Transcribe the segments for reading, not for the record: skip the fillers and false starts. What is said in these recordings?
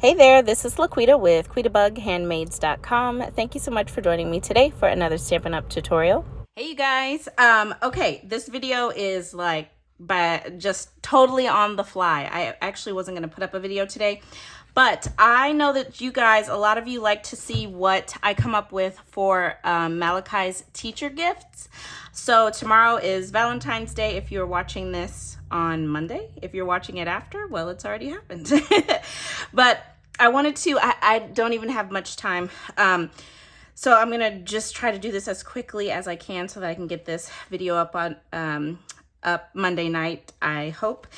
Hey there, this is LaQuita with QuitaBugHandmades.com. Thank you so much for joining me today for another Stampin' Up tutorial. Hey you guys, okay, this video is like just totally on the fly. I actually wasn't going to put up a video today, but I know that you guys, a lot of you like to see what I come up with for Malachi's teacher gifts. So tomorrow is Valentine's Day if you're watching this on Monday. If you're watching it after, well, it's already happened. But I wanted to, I don't even have much time. So I'm gonna just try to do this as quickly as I can so that I can get this video up on up Monday night, I hope.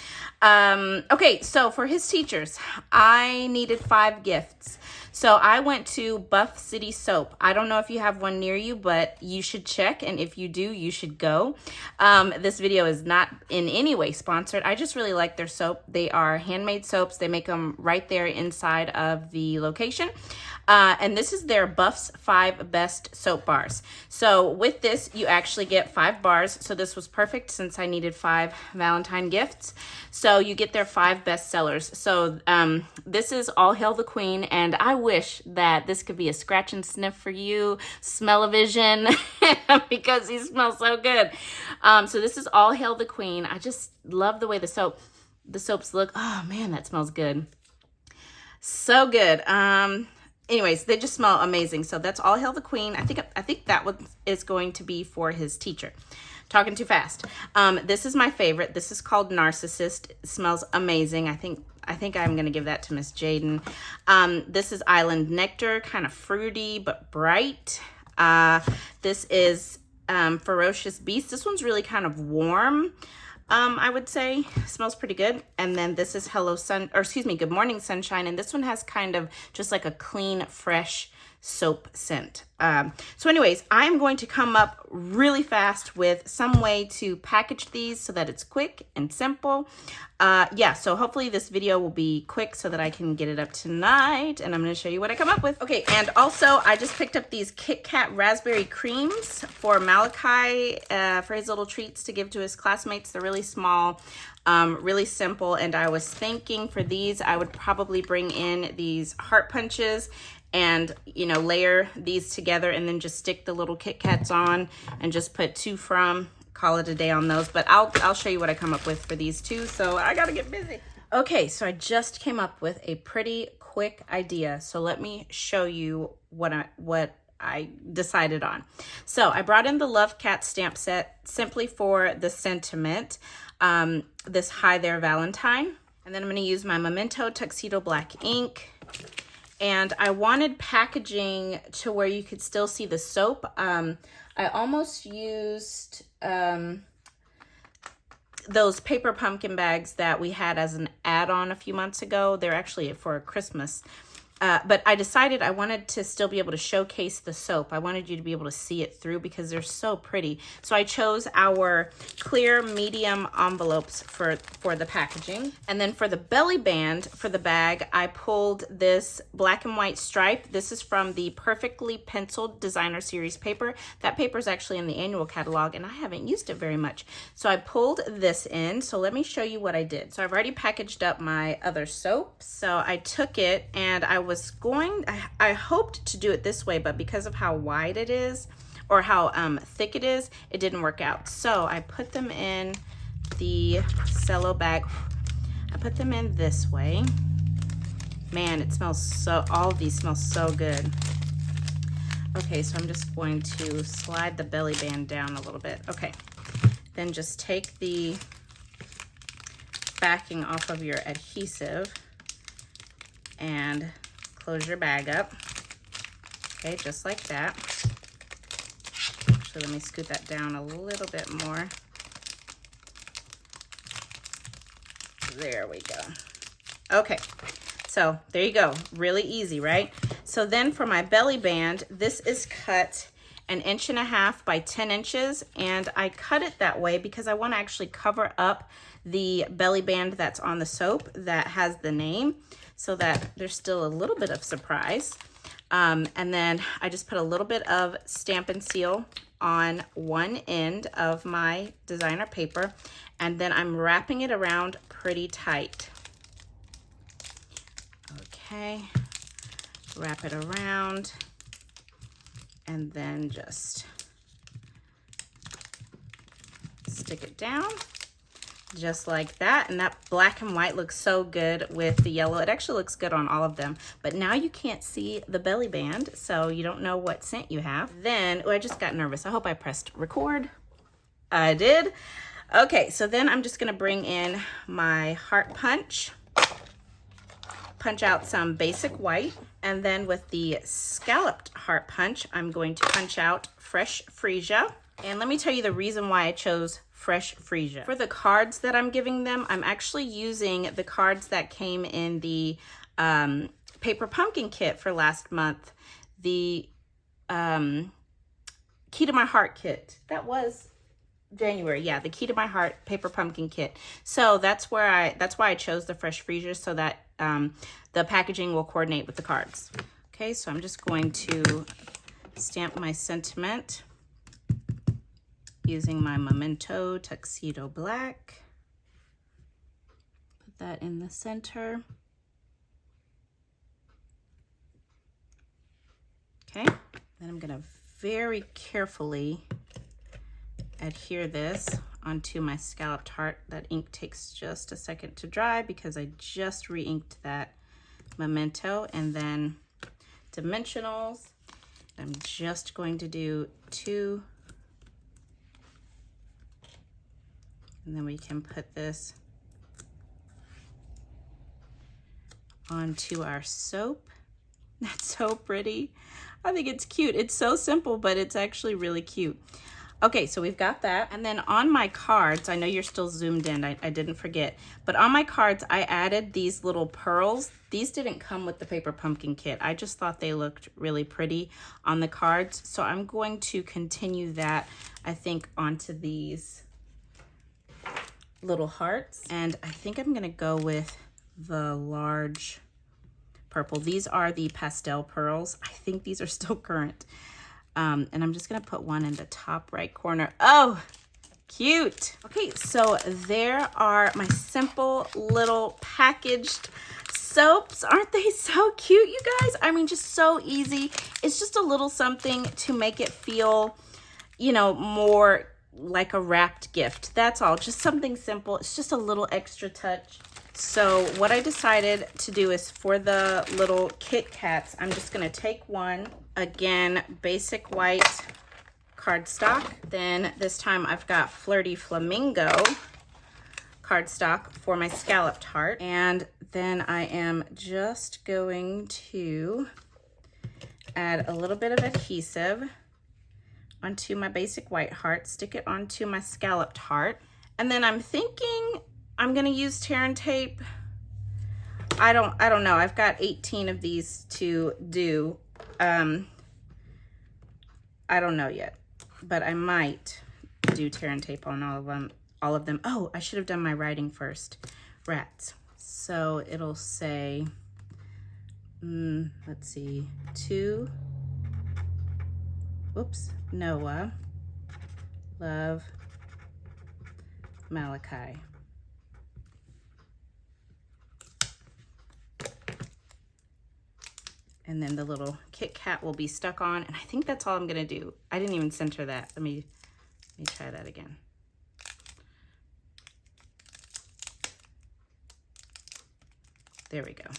Okay, so for his teachers, I needed 5 gifts. So I went to Buff City Soap. I don't know if you have one near you, but you should check. And if you do, you should go. This video is not in any way sponsored. I just really like their soap. They are handmade soaps. They make them right there inside of the location. And this is their Buff's 5 Best Soap Bars. So with this, you actually get 5 bars. So this was perfect since I needed 5 Valentine gifts. So you get their 5 best sellers. So this is All Hail the Queen, and I wish that this could be a scratch and sniff for you, smell-o-vision, because he smells so good. So this is All Hail the Queen. I just love the way the soaps look. Oh man, that smells good. So good. Anyways, they just smell amazing. So that's All Hail the Queen. I think that one is going to be for his teacher. Talking too fast. This is my favorite. This is called Narcissist. It smells amazing. I think I'm gonna give that to Miss Jaden. This is Island Nectar, kind of fruity but bright. This is Ferocious Beast. This one's really kind of warm. I would say smells pretty good. And then this is Good Morning Sunshine. And this one has kind of just like a clean, fresh soap scent. So anyways, I'm going to come up really fast with some way to package these so that it's quick and simple. Yeah, so hopefully this video will be quick so that I can get it up tonight, and I'm going to show you what I come up with. Okay, and also I just picked up these Kit Kat raspberry creams for Malachi for his little treats to give to his classmates. They're really small, really simple, and I was thinking for these I would probably bring in these heart punches and, you know, layer these together and then just stick the little Kit Kats on and just put 2 from, call it a day on those. But I'll show you what I come up with for these 2, so I gotta get busy. Okay, so I just came up with a pretty quick idea, so let me show you what I decided on. So I brought in the Love Cat stamp set simply for the sentiment, this Hi There Valentine. And then I'm gonna use my Memento Tuxedo Black ink. And I wanted packaging to where you could still see the soap. I almost used those paper pumpkin bags that we had as an add-on a few months ago. They're actually for Christmas. But I decided I wanted to still be able to showcase the soap. I wanted you to be able to see it through because they're so pretty. So I chose our clear medium envelopes for the packaging. And then for the belly band for the bag, I pulled this black and white stripe. This is from the Perfectly Penciled Designer Series paper. That paper is actually in the annual catalog and I haven't used it very much. So I pulled this in. So let me show you what I did. So I've already packaged up my other soap. So I took it and I hoped to do it this way, but because of how wide it is or how thick it is, it didn't work out. So I put them in the cello bag. I put them in this way. Man, it smells so, all of these smell so good. Okay, so I'm just going to slide the belly band down a little bit. Okay, then just take the backing off of your adhesive and close your bag up. Okay, just like that. Actually, let me scoot that down a little bit more. There we go. Okay, so there you go. Really easy, right? So then for my belly band, this is cut 1.5 inches by 10 inches, and I cut it that way because I want to actually cover up the belly band that's on the soap that has the name, so that there's still a little bit of surprise. And then I just put a little bit of Stampin' Seal on one end of my designer paper, and then I'm wrapping it around pretty tight. Okay, wrap it around and then just stick it down just like that. And that black and white looks so good with the yellow. It actually looks good on all of them, but now you can't see the belly band, so you don't know what scent you have. Then, oh, I just got nervous. I hope I pressed record. I did. Okay, so then I'm just gonna bring in my heart punch out some basic white, and then with the scalloped heart punch, I'm going to punch out fresh freesia. And let me tell you the reason why I chose fresh freesia. For the cards that I'm giving them, I'm actually using the cards that came in the paper pumpkin kit for last month, the Key to My Heart kit. That was January, yeah, the Key to My Heart paper pumpkin kit. So that's why I chose the fresh freesia, so that the packaging will coordinate with the cards. Okay, so I'm just going to stamp my sentiment using my Memento Tuxedo Black. Put that in the center. Okay, then I'm gonna very carefully adhere this onto my scalloped heart. That ink takes just a second to dry because I just re-inked that Memento. And then dimensionals, I'm just going to do 2, and then we can put this onto our soap. That's so pretty. I think it's cute. It's so simple, but it's actually really cute. Okay, so we've got that. And then on my cards, I know you're still zoomed in, I didn't forget, but on my cards, I added these little pearls. These didn't come with the paper pumpkin kit. I just thought they looked really pretty on the cards. So I'm going to continue that, I think, onto these little hearts. And I think I'm gonna go with the large purple. These are the pastel pearls. I think these are still current. And I'm just gonna put one in the top right corner. Oh, cute. Okay, so there are my simple little packaged soaps. Aren't they so cute, you guys? I mean, just so easy. It's just a little something to make it feel, you know, more like a wrapped gift. That's all, just something simple. It's just a little extra touch. So what I decided to do is for the little Kit Kats, I'm just gonna take one, again, basic white cardstock. Then this time I've got Flirty Flamingo cardstock for my scalloped heart. And then I am just going to add a little bit of adhesive onto my basic white heart, stick it onto my scalloped heart. And then I'm thinking I'm gonna use tear and tape. I don't know. I've got 18 of these to do. I don't know yet, but I might do tear and tape on all of them. Oh, I should have done my writing first. Rats. So it'll say, let's see, to, whoops, Noah, love, Malachi. And then the little Kit Kat will be stuck on, and I think that's all I'm gonna do. I didn't even center that. Let me try that again. There we go.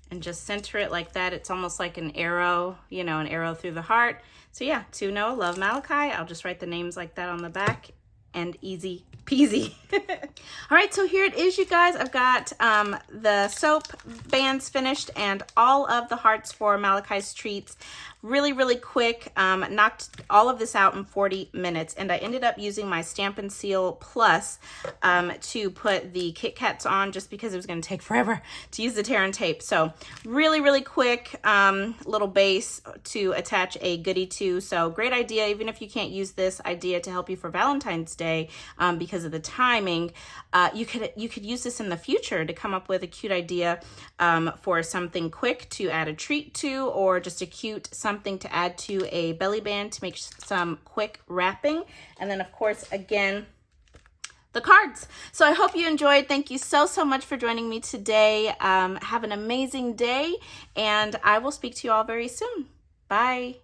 And just center it like that. It's almost like an arrow, you know, an arrow through the heart. So yeah, to Noah, love, Malachi. I'll just write the names like that on the back, and easy peasy. All right, so here it is, you guys. I've got the soap bands finished and all of the hearts for Malachi's treats. Really, really quick. Knocked all of this out in 40 minutes, and I ended up using my Stampin' Seal Plus to put the Kit Kats on, just because it was going to take forever to use the tear and tape. So really, really quick little base to attach a goodie to. So great idea, even if you can't use this idea to help you for Valentine's Day because of the timing. You could use this in the future to come up with a cute idea for something quick to add a treat to, or just a cute something to add to a belly band to make some quick wrapping. And then of course, again, the cards. So I hope you enjoyed. Thank you so much for joining me today. Have an amazing day, and I will speak to you all very soon. Bye.